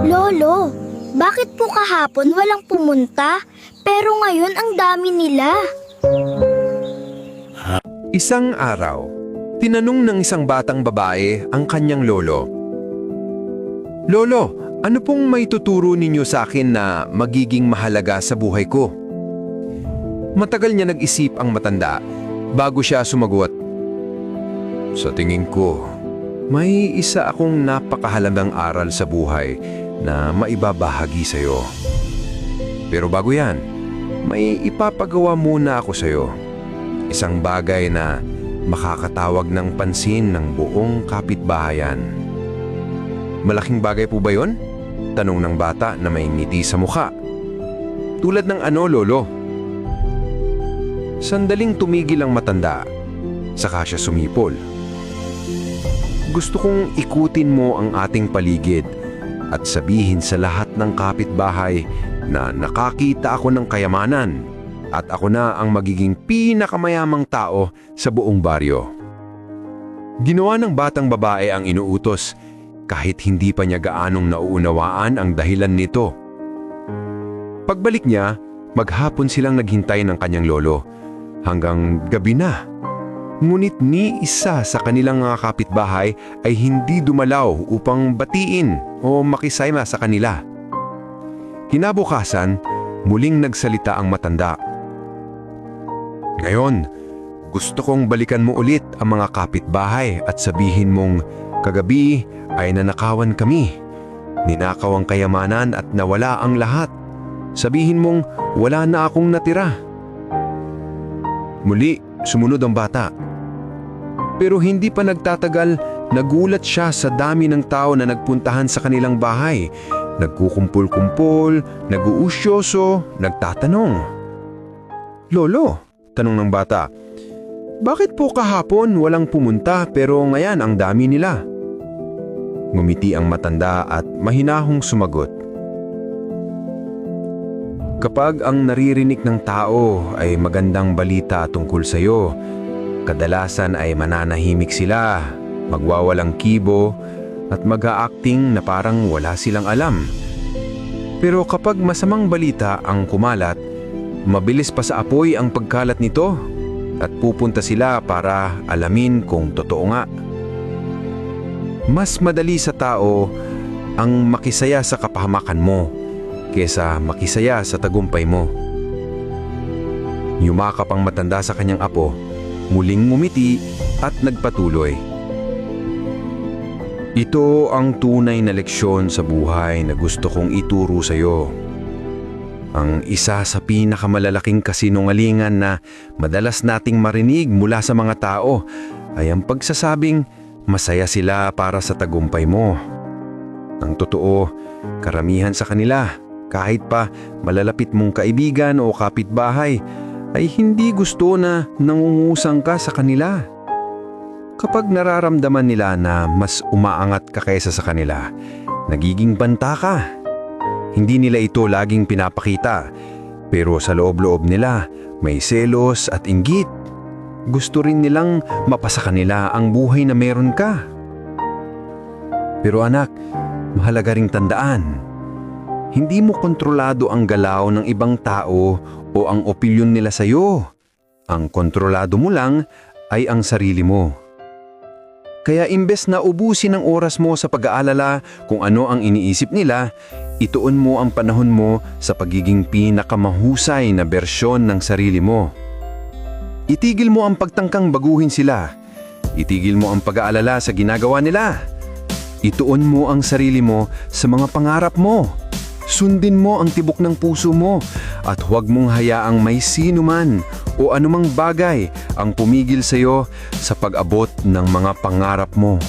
Lolo, bakit po kahapon walang pumunta? Pero ngayon ang dami nila. Isang araw, tinanong ng isang batang babae ang kanyang lolo. Lolo, ano pong may tuturo ninyo sa akin na magiging mahalaga sa buhay ko? Matagal niya nag-isip ang matanda bago siya sumagot. Sa tingin ko, may isa akong napakahalagang aral sa buhay na maibabahagi sa iyo. Pero bago yan, may ipapagawa muna ako sa iyo. Isang bagay na makakatawag ng pansin ng buong kapitbahayan. Malaking bagay po ba yon? Tanong ng bata na may ngiti sa mukha. Tulad ng ano, lolo? Sandaling tumigil ang matanda, saka siya sumipol. Gusto kong ikutin mo ang ating paligid at sabihin sa lahat ng kapitbahay na nakakita ako ng kayamanan at ako na ang magiging pinakamayamang tao sa buong baryo. Ginawa ng batang babae ang inuutos kahit hindi pa niya gaanong nauunawaan ang dahilan nito. Pagbalik niya, maghapon silang naghintay ng kanyang lolo hanggang gabi na. Ngunit ni isa sa kanilang mga kapitbahay ay hindi dumalaw upang batiin o makisayma sa kanila. Kinabukasan, muling nagsalita ang matanda. Ngayon, gusto kong balikan mo ulit ang mga kapitbahay at sabihin mong kagabi ay nanakawan kami. Ninakaw ang kayamanan at nawala ang lahat. Sabihin mong wala na akong natira. Muli, sumunod ang bata. Pero hindi pa nagtatagal, nagulat siya sa dami ng tao na nagpuntahan sa kanilang bahay. Nagkukumpul-kumpol, nag-uusyoso, nagtatanong. Lolo, tanong ng bata, bakit po kahapon walang pumunta pero ngayon ang dami nila? Ngumiti ang matanda at mahinahong sumagot. Kapag ang naririnig ng tao ay magandang balita tungkol sa iyo, kadalasan ay mananahimik sila, magwawalang kibo at mag-a-acting na parang wala silang alam. Pero kapag masamang balita ang kumalat, mabilis pa sa apoy ang pagkalat nito at pupunta sila para alamin kung totoo nga. Mas madali sa tao ang makisaya sa kapahamakan mo kesa makisaya sa tagumpay mo. Yumakap ang matanda sa kanyang apo, muling ngumiti at nagpatuloy. Ito ang tunay na leksyon sa buhay na gusto kong ituro sa iyo. Ang isa sa pinakamalalaking kasinungalingan na madalas nating marinig mula sa mga tao ay ang pagsasabing masaya sila para sa tagumpay mo. Ang totoo, karamihan sa kanila, kahit pa malalapit mong kaibigan o kapitbahay, ay hindi gusto na nangungusang ka sa kanila. Kapag nararamdaman nila na mas umaangat ka kaysa sa kanila, nagiging banta ka. Hindi nila ito laging pinapakita, pero sa loob-loob nila may selos at inggit. Gusto rin nilang mapasa kanila ang buhay na meron ka. Pero anak, mahalaga ring tandaan, hindi mo kontrolado ang galaw ng ibang tao o ang opinyon nila sa iyo. Ang kontrolado mo lang ay ang sarili mo. Kaya imbes na ubusin ang oras mo sa pag-aalala kung ano ang iniisip nila, ituon mo ang panahon mo sa pagiging pinakamahusay na bersyon ng sarili mo. Itigil mo ang pagtangkang baguhin sila. Itigil mo ang pag-aalala sa ginagawa nila. Ituon mo ang sarili mo sa mga pangarap mo. Sundin mo ang tibok ng puso mo at huwag mong hayaang may sino man o anumang bagay ang pumigil sa iyo sa pag-abot ng mga pangarap mo.